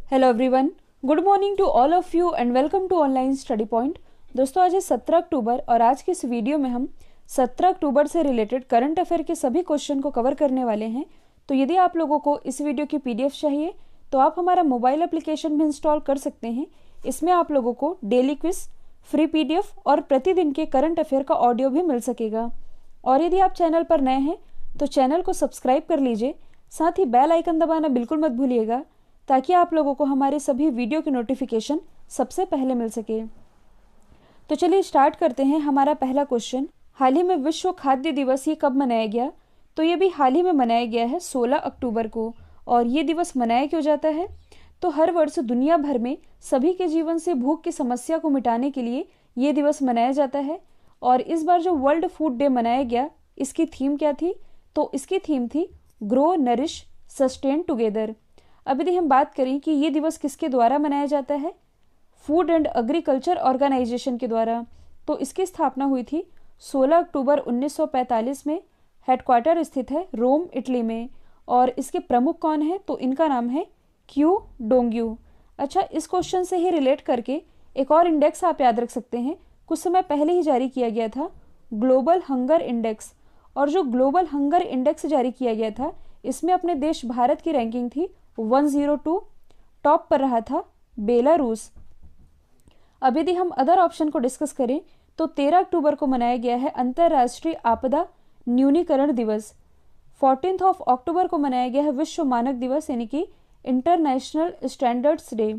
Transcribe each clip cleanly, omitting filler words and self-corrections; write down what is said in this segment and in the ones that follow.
Hello everyone, good morning to all of you and welcome to online study point. दोस्तों, आज है 17 अक्टूबर और आज के इस वीडियो में हम 17 अक्टूबर से रिलेटेड करंट अफेयर के सभी क्वेश्चन को कवर करने वाले हैं। तो यदि आप लोगों को इस वीडियो की पीडीएफ चाहिए तो आप हमारा मोबाइल एप्लीकेशन भी इंस्टॉल कर सकते हैं। इसमें आप लोगों को डेली क्विज, फ्री पीडीएफ और प्रतिदिन के करंट अफेयर का ऑडियो भी मिल सकेगा। और यदि आप चैनल पर नए हैं तो चैनल को सब्सक्राइब कर लीजिए, साथ ही बेल आइकन दबाना बिल्कुल मत भूलिएगा ताकि आप लोगों को हमारे सभी वीडियो की नोटिफिकेशन सबसे पहले मिल सके। तो चलिए स्टार्ट करते हैं। हमारा पहला क्वेश्चन, हाल ही में विश्व खाद्य दिवस ये कब मनाया गया? तो ये भी हाल ही में मनाया गया है 16 अक्टूबर को। और ये दिवस मनाया क्यों जाता है? तो हर वर्ष दुनिया भर में सभी के जीवन से भूख की समस्या को मिटाने के लिए ये दिवस मनाया जाता है। और इस बार जो वर्ल्ड फूड डे मनाया गया, इसकी थीम क्या थी? तो इसकी थीम थी ग्रो, नरिश, सस्टेन टुगेदर। अब यदि हम बात करें कि ये दिवस किसके द्वारा मनाया जाता है, फूड एंड एग्रीकल्चर ऑर्गेनाइजेशन के द्वारा। तो इसकी स्थापना हुई थी 16 अक्टूबर 1945 में। हेडक्वार्टर स्थित है रोम, इटली में। और इसके प्रमुख कौन है? तो इनका नाम है क्यू डोंग्यू। अच्छा, इस क्वेश्चन से ही रिलेट करके एक और इंडेक्स आप याद रख सकते हैं, कुछ समय पहले ही जारी किया गया था, ग्लोबल हंगर इंडेक्स। और जो ग्लोबल हंगर इंडेक्स जारी किया गया था, इसमें अपने देश भारत की रैंकिंग थी 102। टॉप पर रहा था बेलारूस। अब यदि हम अदर ऑप्शन को डिस्कस करें तो 13 अक्टूबर को मनाया गया है अंतर्राष्ट्रीय आपदा न्यूनीकरण दिवस। 14 अक्टूबर को मनाया गया है विश्व मानक दिवस यानी कि इंटरनेशनल स्टैंडर्ड्स डे।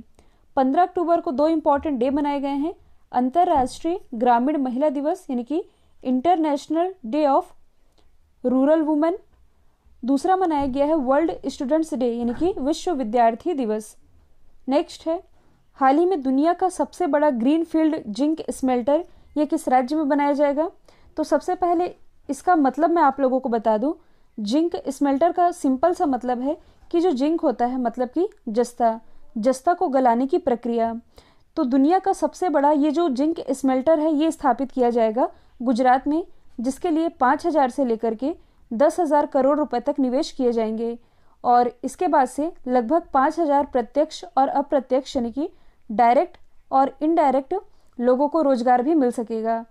15 अक्टूबर को दो इंपॉर्टेंट डे मनाए गए हैं, अंतर्राष्ट्रीय ग्रामीण महिला दिवस यानी कि international day of rural women. दूसरा मनाया गया है वर्ल्ड स्टूडेंट्स डे यानी कि विश्व विद्यार्थी दिवस। नेक्स्ट है, हाल ही में दुनिया का सबसे बड़ा ग्रीन फील्ड जिंक स्मेल्टर यह किस राज्य में बनाया जाएगा? तो सबसे पहले इसका मतलब मैं आप लोगों को बता दूं। जिंक स्मेल्टर का सिंपल सा मतलब है कि जो जिंक होता है मतलब कि जस्ता को गलाने की प्रक्रिया। तो दुनिया का सबसे बड़ा ये जो जिंक स्मेल्टर है ये स्थापित किया जाएगा गुजरात में, जिसके लिए 5,000 से लेकर के 10,000 करोड़ रुपए तक निवेश किए जाएंगे। और इसके बाद से लगभग 5,000 प्रत्यक्ष और अप्रत्यक्ष यानी कि डायरेक्ट और इनडायरेक्ट लोगों को रोजगार भी मिल सकेगा।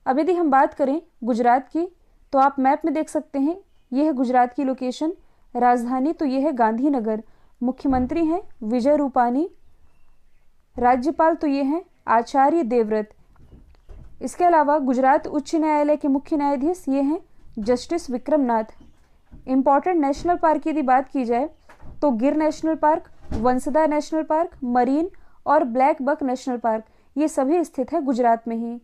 अब यदि हम बात करें गुजरात की, तो आप मैप में देख सकते हैं, यह है गुजरात की लोकेशन। राजधानी तो यह है गांधीनगर। मुख्यमंत्री हैं विजय रूपानी। राज्यपाल तो ये हैं आचार्य देवव्रत। इसके अलावा गुजरात उच्च न्यायालय के मुख्य न्यायाधीश ये हैं justice Vikram Nath. Important national park की यदि बात की जाए तो गिर national park, Vansda national park, marine और ब्लैक बक नेशनल पार्क, ये सभी स्थित है गुजरात में ही।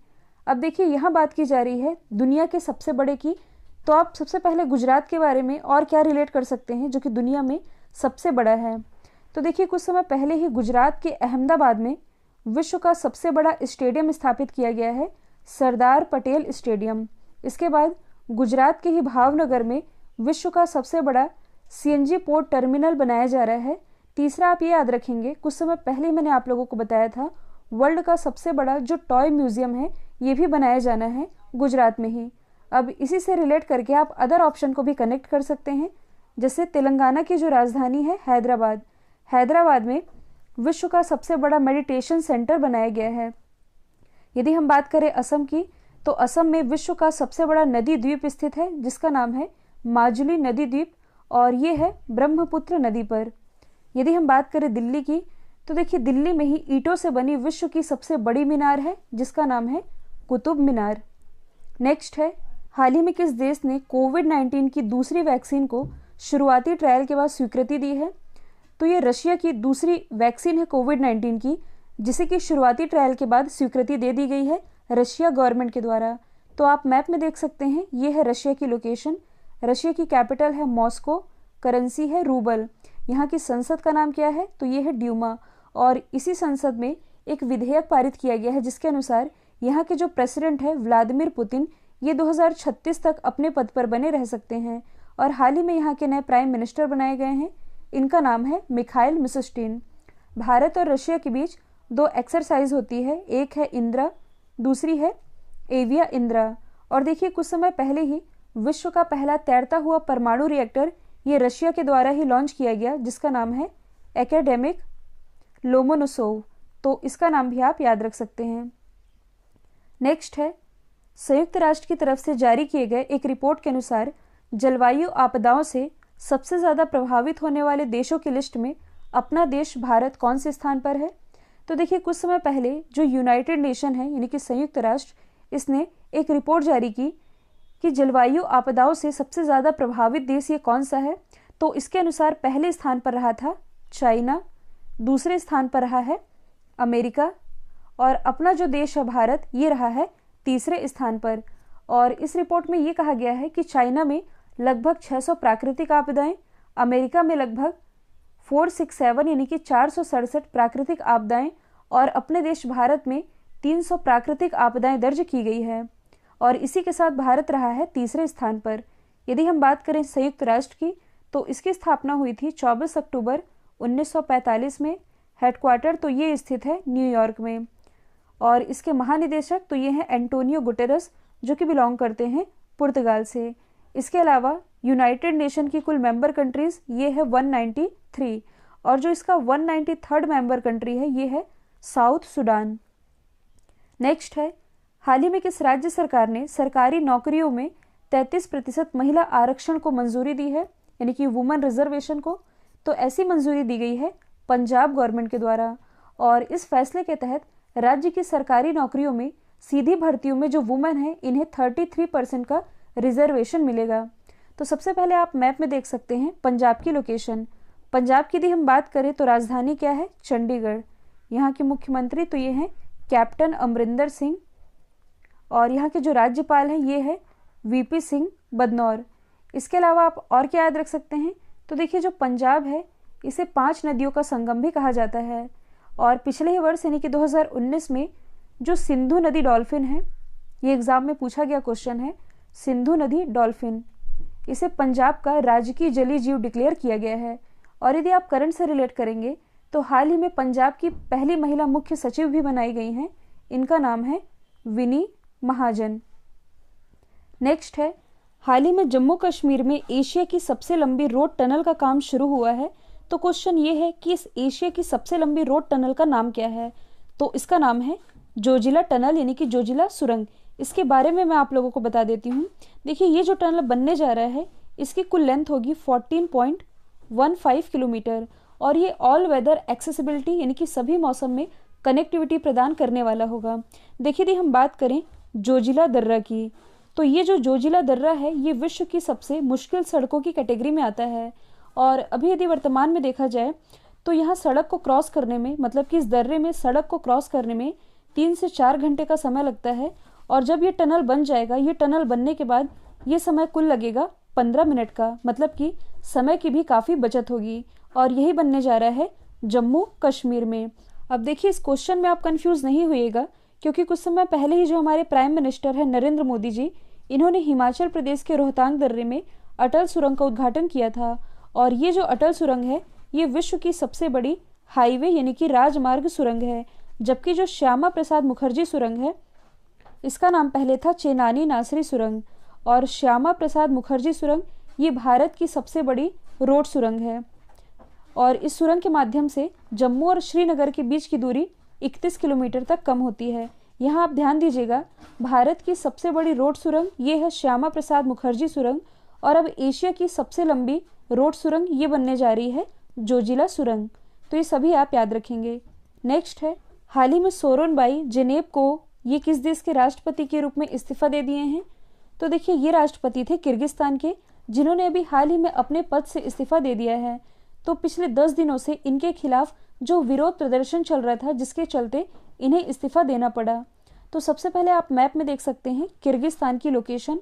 अब देखिए, यहाँ बात की जा रही है दुनिया के सबसे बड़े की, तो आप सबसे पहले गुजरात के बारे में और क्या रिलेट कर सकते हैं जो कि दुनिया में सबसे बड़ा है? तो देखिए, कुछ समय पहले ही गुजरात के अहमदाबाद में विश्व का सबसे बड़ा स्टेडियम स्थापित किया गया है, सरदार पटेल स्टेडियम। इसके बाद गुजरात के ही भावनगर में विश्व का सबसे बड़ा सीएनजी पोर्ट टर्मिनल बनाया जा रहा है। तीसरा आप ये याद रखेंगे, कुछ समय पहले मैंने आप लोगों को बताया था, वर्ल्ड का सबसे बड़ा जो टॉय म्यूजियम है ये भी बनाया जाना है गुजरात में ही। अब इसी से रिलेट करके आप अदर ऑप्शन को भी कनेक्ट कर सकते हैं, जैसे तेलंगाना की जो राजधानी है हैदराबाद। हैदराबाद में विश्व का सबसे बड़ा मेडिटेशन सेंटर बनाया गया है। यदि हम बात करें असम की, तो असम में विश्व का सबसे बड़ा नदी द्वीप स्थित है जिसका नाम है माजुली नदी द्वीप, और ये है ब्रह्मपुत्र नदी पर। यदि हम बात करें दिल्ली की, तो देखिए दिल्ली में ही ईंटों से बनी विश्व की सबसे बड़ी मीनार है जिसका नाम है कुतुब मीनार। नेक्स्ट है, हाल ही में किस देश ने कोविड-19 की दूसरी वैक्सीन को शुरुआती ट्रायल के बाद स्वीकृति दी है? तो ये रशिया की दूसरी वैक्सीन है कोविड-19 की, जिसे कि शुरुआती ट्रायल के बाद स्वीकृति दे दी गई है रशिया गवर्नमेंट के द्वारा। तो आप मैप में देख सकते हैं, ये है रशिया की लोकेशन। रशिया की कैपिटल है मॉस्को, करेंसी है रूबल। यहाँ की संसद का नाम क्या है? तो ये है ड्यूमा। और इसी संसद में एक विधेयक पारित किया गया है जिसके अनुसार यहाँ के जो प्रेसिडेंट है व्लादिमीर पुतिन, ये 2036 तक अपने पद पर बने रह सकते हैं। और हाल ही में यहाँ के नए प्राइम मिनिस्टर बनाए गए हैं, इनका नाम है मिखाइल मिशुस्टिन। भारत और रशिया के बीच दो एक्सरसाइज होती है, एक है इंद्रा, दूसरी है एविया इंद्रा। और देखिए, कुछ समय पहले ही विश्व का पहला तैरता हुआ परमाणु रिएक्टर ये रशिया के द्वारा ही लॉन्च किया गया जिसका नाम है एकेडेमिक लोमोनोसोव, तो इसका नाम भी आप याद रख सकते हैं। नेक्स्ट है, संयुक्त राष्ट्र की तरफ से जारी किए गए एक रिपोर्ट के अनुसार जलवायु आपदाओं से सबसे ज़्यादा प्रभावित होने वाले देशों की लिस्ट में अपना देश भारत कौन से स्थान पर है? तो देखिए, कुछ समय पहले जो यूनाइटेड नेशन है यानी कि संयुक्त राष्ट्र, इसने एक रिपोर्ट जारी की कि जलवायु आपदाओं से सबसे ज़्यादा प्रभावित देश ये कौन सा है। तो इसके अनुसार पहले स्थान पर रहा था चाइना, दूसरे स्थान पर रहा है अमेरिका, और अपना जो देश है भारत, ये रहा है तीसरे स्थान पर। और इस रिपोर्ट में ये कहा गया है कि चाइना में लगभग 600 प्राकृतिक आपदाएं, अमेरिका में लगभग 467 यानी कि 467 प्राकृतिक आपदाएं, और अपने देश भारत में 300 प्राकृतिक आपदाएं दर्ज की गई है। और इसी के साथ भारत रहा है तीसरे स्थान पर। यदि हम बात करें संयुक्त राष्ट्र की, तो इसकी स्थापना हुई थी 24 अक्टूबर 1945 में। हेडक्वार्टर तो ये स्थित है न्यूयॉर्क में, और इसके महानिदेशक तो ये हैं एंटोनियो गुटेरस, जो कि बिलोंग करते हैं पुर्तगाल से। इसके अलावा यूनाइटेड नेशन की कुल मेंबर कंट्रीज ये है 193, और जो इसका 193rd मेंबर कंट्री है ये है साउथ सुडान। नेक्स्ट है, हाल ही में किस राज्य सरकार ने सरकारी नौकरियों में 33% महिला आरक्षण को मंजूरी दी है, यानी कि वुमेन रिजर्वेशन को? तो ऐसी मंजूरी दी गई है पंजाब गवर्नमेंट के द्वारा, और इस फैसले के तहत राज्य की सरकारी नौकरियों में सीधी भर्तियों में जो वुमेन है इन्हें 33% का रिजर्वेशन मिलेगा। तो सबसे पहले आप मैप में देख सकते हैं पंजाब की लोकेशन। पंजाब की यदि हम बात करें तो राजधानी क्या है? चंडीगढ़। यहाँ के मुख्यमंत्री तो ये हैं कैप्टन अमरिंदर सिंह, और यहाँ के जो राज्यपाल हैं ये है वीपी सिंह बदनौर। इसके अलावा आप और क्या याद रख सकते हैं? तो देखिए, जो पंजाब है इसे 5 नदियों का संगम भी कहा जाता है, और पिछले ही वर्ष यानी कि 2019 में जो सिंधु नदी डॉल्फिन है, ये एग्जाम में पूछा गया क्वेश्चन है, सिंधु नदी डॉल्फिन, इसे पंजाब का राजकीय जलीय जीव डिक्लेयर किया गया है। और यदि आप करंट से रिलेट करेंगे तो हाल ही में पंजाब की पहली महिला मुख्य सचिव भी बनाई गई हैं, इनका नाम है विनी महाजन। नेक्स्ट है, हाल ही में जम्मू कश्मीर में एशिया की सबसे लंबी रोड टनल का काम शुरू हुआ है। तो क्वेश्चन ये है कि इस एशिया की सबसे लंबी रोड टनल का नाम क्या है? तो इसका नाम है जोजिला टनल, यानी कि जोजिला सुरंग। इसके बारे में मैं आप लोगों को बता देती हूँ। देखिए, ये जो टनल बनने जा रहा है इसकी कुल लेंथ होगी 14.15 किलोमीटर, और ये ऑल वेदर एक्सेसिबिलिटी यानी कि सभी मौसम में कनेक्टिविटी प्रदान करने वाला होगा। देखिए, यदि हम बात करें जोजिला दर्रा की, तो ये जो जोजिला दर्रा है ये विश्व की सबसे मुश्किल सड़कों की कैटेगरी में आता है। और अभी यदि वर्तमान में देखा जाए तो यहाँ सड़क को क्रॉस करने में, मतलब कि इस दर्रे में सड़क को क्रॉस करने में 3 से 4 घंटे का समय लगता है। और जब ये टनल बन जाएगा, ये टनल बनने के बाद ये समय कुल लगेगा 15 मिनट का, मतलब कि समय की भी काफ़ी बचत होगी। और यही बनने जा रहा है जम्मू कश्मीर में। अब देखिए, इस क्वेश्चन में आप कंफ्यूज नहीं होइएगा, क्योंकि कुछ समय पहले ही जो हमारे प्राइम मिनिस्टर है नरेंद्र मोदी जी, इन्होंने हिमाचल प्रदेश के रोहतांग दर्रे में अटल सुरंग का उद्घाटन किया था। और ये जो अटल सुरंग है ये विश्व की सबसे बड़ी हाईवे यानी कि राजमार्ग सुरंग है। जबकि जो श्यामा प्रसाद मुखर्जी सुरंग है इसका नाम पहले था चेनानी नासरी सुरंग, और श्यामा प्रसाद मुखर्जी सुरंग ये भारत की सबसे बड़ी रोड सुरंग है। और इस सुरंग के माध्यम से जम्मू और श्रीनगर के बीच की दूरी 31 किलोमीटर तक कम होती है। यहाँ आप ध्यान दीजिएगा, भारत की सबसे बड़ी रोड सुरंग ये है श्यामा प्रसाद मुखर्जी सुरंग, और अब एशिया की सबसे लंबी रोड सुरंग ये बनने जा रही है जोजिला सुरंग। तो ये सभी आप याद रखेंगे। नेक्स्ट है, हाल ही में सोरोनबाई जेनेब को ये किस देश के राष्ट्रपति के रूप में इस्तीफा दे दिए हैं? तो देखिए, ये राष्ट्रपति थे किर्गिस्तान के, जिन्होंने अभी हाल ही में अपने पद से इस्तीफा दे दिया है। तो पिछले 10 दिनों से इनके खिलाफ जो विरोध प्रदर्शन चल रहा था, जिसके चलते इन्हें इस्तीफा देना पड़ा। तो सबसे पहले आप मैप में देख सकते हैं किर्गिस्तान की लोकेशन।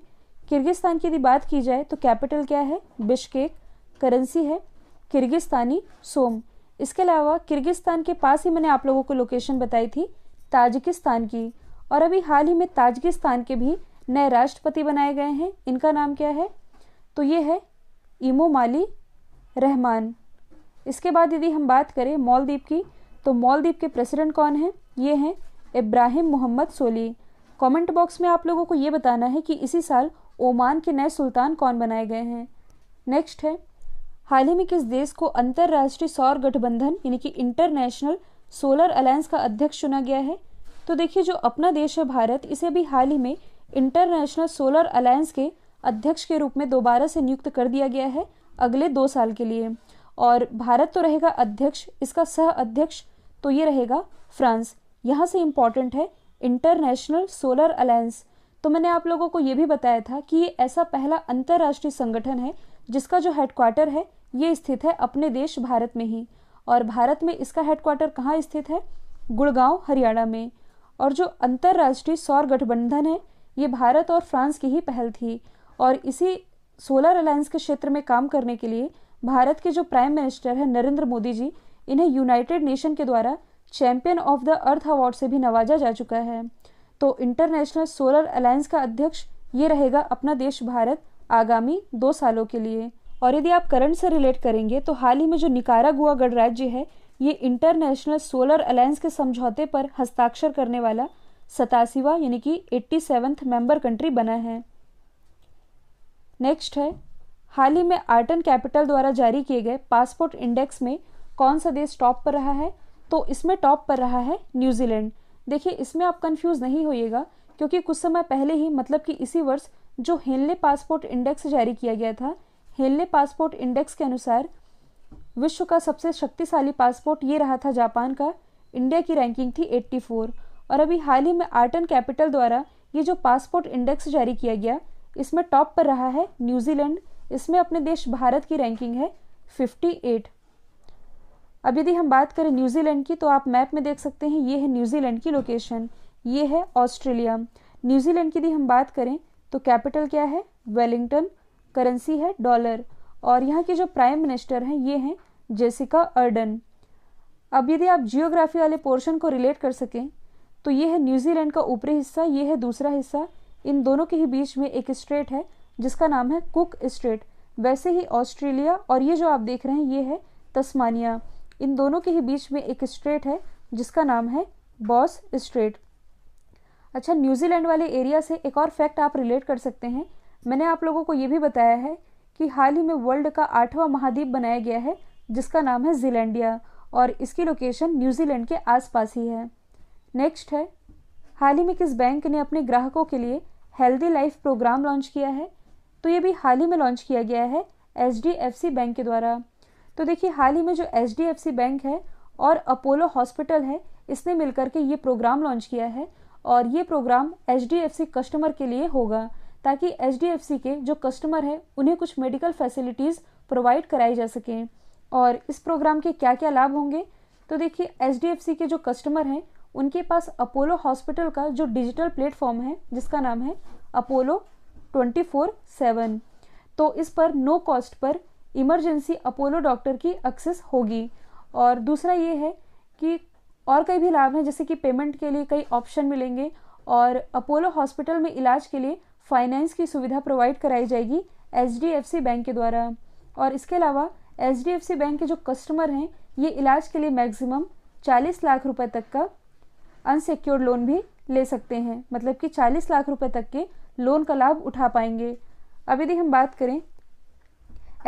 किर्गिस्तान की यदि बात की जाए तो कैपिटल क्या है? बिश्केक। करेंसी है किर्गिस्तानी सोम। इसके अलावा किर्गिस्तान के पास ही मैंने आप लोगों को लोकेशन बताई थी ताजिकिस्तान की, और अभी हाल ही में ताजिकिस्तान के भी नए राष्ट्रपति बनाए गए हैं। इनका नाम क्या है? तो ये है इमोमाली रहमान। इसके बाद यदि हम बात करें मालदीव की, तो मालदीव के प्रेसिडेंट कौन हैं? ये हैं इब्राहिम मोहम्मद सोली। कमेंट बॉक्स में आप लोगों को ये बताना है कि इसी साल ओमान के नए सुल्तान कौन बनाए गए हैं। नेक्स्ट है, हाल ही में किस देश को अंतरराष्ट्रीय सौर गठबंधन यानी कि इंटरनेशनल सोलर अलायंस का अध्यक्ष चुना गया है? तो देखिए, जो अपना देश है भारत, इसे भी हाल ही में इंटरनेशनल सोलर अलायंस के अध्यक्ष के रूप में दोबारा से नियुक्त कर दिया गया है अगले 2 साल के लिए। और भारत तो रहेगा अध्यक्ष, इसका सह अध्यक्ष तो ये रहेगा फ्रांस। यहाँ से इम्पॉर्टेंट है इंटरनेशनल सोलर अलायंस। तो मैंने आप लोगों को ये भी बताया था कि ये ऐसा पहला अंतर्राष्ट्रीय संगठन है जिसका जो हेडक्वार्टर है ये स्थित है अपने देश भारत में ही। और भारत में इसका हेडक्वार्टर कहाँ स्थित है? गुड़गांव, हरियाणा में। और जो अंतर्राष्ट्रीय सौर गठबंधन है ये भारत और फ्रांस की ही पहल थी। और इसी सोलर अलायंस के क्षेत्र में काम करने के लिए भारत के जो प्राइम मिनिस्टर है नरेंद्र मोदी जी, इन्हें यूनाइटेड नेशन के द्वारा champion of the earth award से भी नवाजा जा चुका है। तो इंटरनेशनल सोलर अलायंस का अध्यक्ष ये रहेगा अपना देश भारत आगामी 2 सालों के लिए। और यदि आप करंट से रिलेट करेंगे तो हाल ही में जो निकारागुआ गणराज्य है ये इंटरनेशनल सोलर अलायंस के समझौते पर हस्ताक्षर करने वाला 87वां यानी कि 87th मेंबर कंट्री बना है। नेक्स्ट है, हाल ही में आर्टन कैपिटल द्वारा जारी किए गए पासपोर्ट इंडेक्स में कौन सा देश टॉप पर रहा है? तो इसमें टॉप पर रहा है न्यूजीलैंड। देखिए, इसमें आप कंफ्यूज नहीं होइएगा क्योंकि कुछ समय पहले ही मतलब कि इसी वर्ष जो हेनले पासपोर्ट इंडेक्स जारी किया गया था, हेनले पासपोर्ट इंडेक्स के अनुसार विश्व का सबसे शक्तिशाली पासपोर्ट ये रहा था जापान का। इंडिया की रैंकिंग थी 84। और अभी हाल ही में आर्टन कैपिटल द्वारा ये जो पासपोर्ट इंडेक्स जारी किया गया इसमें टॉप पर रहा है न्यूजीलैंड। इसमें अपने देश भारत की रैंकिंग है 58। अब यदि हम बात करें न्यूजीलैंड की तो आप मैप में देख सकते हैं ये है न्यूजीलैंड की लोकेशन, ये है ऑस्ट्रेलिया। न्यूजीलैंड की यदि हम बात करें तो कैपिटल क्या है? वेलिंगटन। करेंसी है डॉलर। और यहाँ के जो प्राइम मिनिस्टर हैं ये हैं जेसिका अर्डन। अब यदि आप जियोग्राफी वाले पोर्शन को रिलेट कर सकें तो ये है न्यूजीलैंड का ऊपरी हिस्सा, ये है दूसरा हिस्सा। इन दोनों के ही बीच में एक स्ट्रेट है जिसका नाम है कुक स्ट्रेट। वैसे ही ऑस्ट्रेलिया और ये जो आप देख रहे हैं ये है तस्मानिया। इन दोनों के ही बीच में एक स्ट्रेट है जिसका नाम है बॉस स्ट्रेट। अच्छा, न्यूजीलैंड वाले एरिया से एक और फैक्ट आप रिलेट कर सकते हैं। मैंने आप लोगों को ये भी बताया है कि हाल ही में वर्ल्ड का 8वां महाद्वीप बनाया गया है जिसका नाम है जीलैंडिया और इसकी लोकेशन न्यूजीलैंड के आसपास ही है। नेक्स्ट है, हाल ही में किस बैंक ने अपने ग्राहकों के लिए हेल्दी लाइफ प्रोग्राम लॉन्च किया है? तो ये भी हाल ही में लॉन्च किया गया है HDFC बैंक के द्वारा। तो देखिए, हाल ही में जो HDFC बैंक है और अपोलो हॉस्पिटल है इसने मिलकर के ये प्रोग्राम लॉन्च किया है। और ये प्रोग्राम HDFC कस्टमर के लिए होगा ताकि HDFC के जो कस्टमर हैं उन्हें कुछ मेडिकल फैसिलिटीज़ प्रोवाइड कराई जा सकें। और इस प्रोग्राम के क्या क्या लाभ होंगे? तो देखिए, HDFC के जो कस्टमर हैं उनके पास अपोलो हॉस्पिटल का जो डिजिटल प्लेटफॉर्म है जिसका नाम है अपोलो 24/7, तो इस पर नो कॉस्ट पर इमरजेंसी अपोलो डॉक्टर की एक्सेस होगी। और दूसरा ये है कि और कई भी लाभ हैं जैसे कि पेमेंट के लिए कई ऑप्शन मिलेंगे और अपोलो हॉस्पिटल में इलाज के लिए फाइनेंस की सुविधा प्रोवाइड कराई जाएगी HDFC बैंक के द्वारा। और इसके अलावा HDFC बैंक के जो कस्टमर हैं ये इलाज के लिए मैक्सिमम 40 लाख रुपए तक का अनसिक्योर्ड लोन भी ले सकते हैं, मतलब कि 40 लाख रुपए तक के लोन का लाभ उठा पाएंगे। अब यदि हम बात करें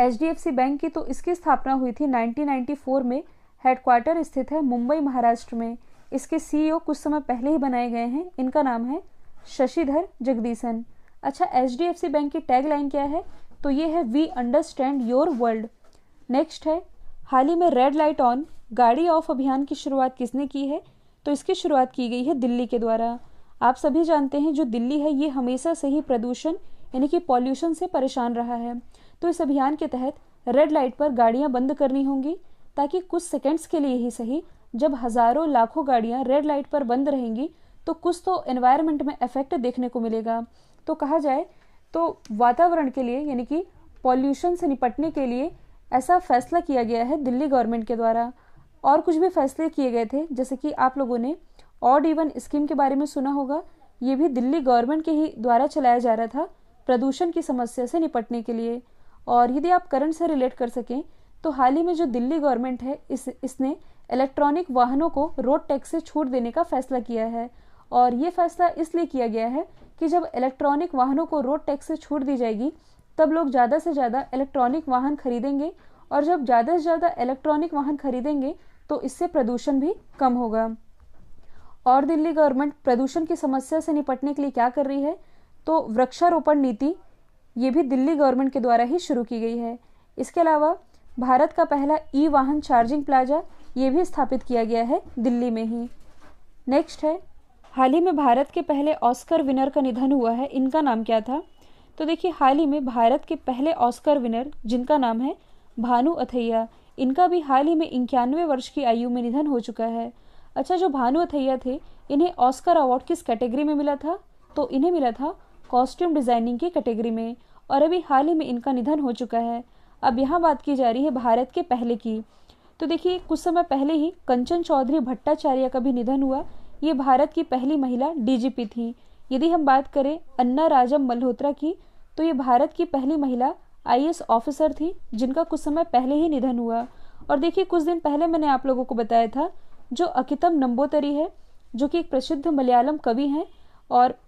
HDFC बैंक की तो इसकी स्थापना हुई थी 1994 में। हेडक्वार्टर स्थित है मुंबई, महाराष्ट्र में। इसके CEO कुछ समय पहले ही बनाए गए हैं। इनका नाम है शशिधर जगदीशन। अच्छा, HDFC बैंक की टैगलाइन क्या है? तो ये है we understand your world. Next है, हाल ही में रेड लाइट ऑन गाड़ी ऑफ अभियान की शुरुआत किसने की है? तो इसकी शुरुआत की गई है दिल्ली के द्वारा। आप सभी जानते हैं जो दिल्ली है ये हमेशा से ही प्रदूषण यानी कि पॉल्यूशन से परेशान रहा है। तो इस अभियान के तहत रेड लाइट पर गाड़ियां बंद करनी होंगी ताकि कुछ सेकंड्स के लिए ही सही, जब हजारों लाखों गाड़ियां रेड लाइट पर बंद रहेंगी तो कुछ तो एनवायरनमेंट में इफेक्ट देखने को मिलेगा। तो कहा जाए तो वातावरण के लिए यानी कि पॉल्यूशन से निपटने के लिए ऐसा फैसला किया गया है दिल्ली गवर्नमेंट के द्वारा। और कुछ भी फैसले किए गए थे जैसे कि आप लोगों ने ऑड इवन स्कीम के बारे में सुना होगा, ये भी दिल्ली गवर्नमेंट के ही द्वारा चलाया जा रहा था प्रदूषण की समस्या से निपटने के लिए। और यदि आप करंट से रिलेट कर सकें तो हाल ही में जो दिल्ली गवर्नमेंट है इसने इलेक्ट्रॉनिक वाहनों को रोड टैक्स से छूट देने का फैसला किया है। और ये फैसला इसलिए किया गया है कि जब इलेक्ट्रॉनिक वाहनों को रोड टैक्स से छूट दी जाएगी तब लोग ज़्यादा से ज़्यादा इलेक्ट्रॉनिक वाहन खरीदेंगे और जब ज़्यादा से ज़्यादा इलेक्ट्रॉनिक वाहन खरीदेंगे तो इससे प्रदूषण भी कम होगा। और दिल्ली गवर्नमेंट प्रदूषण की समस्या से निपटने के लिए क्या कर रही है, तो वृक्षारोपण नीति ये भी दिल्ली गवर्नमेंट के द्वारा ही शुरू की गई है। इसके अलावा भारत का पहला ई वाहन चार्जिंग प्लाजा ये भी स्थापित किया गया है दिल्ली में ही। नेक्स्ट है, हाल ही में भारत के पहले ऑस्कर विनर का निधन हुआ है, इनका नाम क्या था? तो देखिए, हाल ही में भारत के पहले ऑस्कर विनर जिनका नाम है भानु अथैया, इनका भी हाल ही में 91 वर्ष की आयु में निधन हो चुका है। अच्छा, जो भानु अथैया थे, इन्हें ऑस्कर अवार्ड किस कैटेगरी में मिला था? तो इन्हें मिला था कॉस्ट्यूम डिजाइनिंग की कैटेगरी में, और अभी हाल ही में इनका निधन हो चुका है। अब यहाँ बात की जा रही है भारत के पहले की। तो देखिए, कुछ समय पहले ही कंचन चौधरी भट्टाचार्य का भी निधन हुआ। ये भारत की पहली महिला डीजीपी थी। यदि हम बात करें अन्ना राजम मल्होत्रा की, तो ये भारत की पहली महिला आईएएस ऑफिसर थी जिनका कुछ समय पहले ही निधन हुआ। और देखिए, कुछ दिन पहले मैंने आप लोगों को बताया था जो अकितम नंबूतरी है, जो कि एक प्रसिद्ध मलयालम कवि हैं, और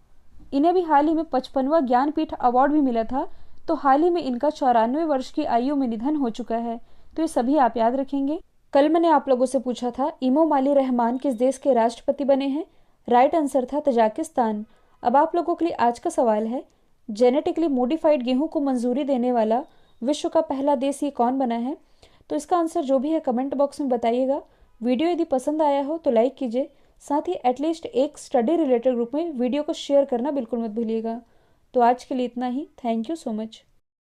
इन्हें भी हाल ही में 55वां ज्ञानपीठ अवार्ड भी मिला था। तो हाल ही में इनका 94 वर्ष की आयु में निधन हो चुका है। तो ये सभी आप याद रखेंगे। कल मैंने आप लोगों से पूछा था इमोमाली रहमान किस देश के राष्ट्रपति बने हैं? राइट आंसर था तजाकिस्तान। अब आप लोगों के लिए आज का सवाल है, जेनेटिकली मॉडिफाइड गेहूं को मंजूरी देने वाला विश्व का पहला देश ये कौन बना है? तो इसका आंसर जो भी है कमेंट बॉक्स में बताइएगा। वीडियो यदि पसंद आया हो तो लाइक कीजिए, साथ ही एटलीस्ट एक स्टडी रिलेटेड ग्रुप में वीडियो को शेयर करना बिल्कुल मत भूलिएगा। तो आज के लिए इतना ही। Thank you so much.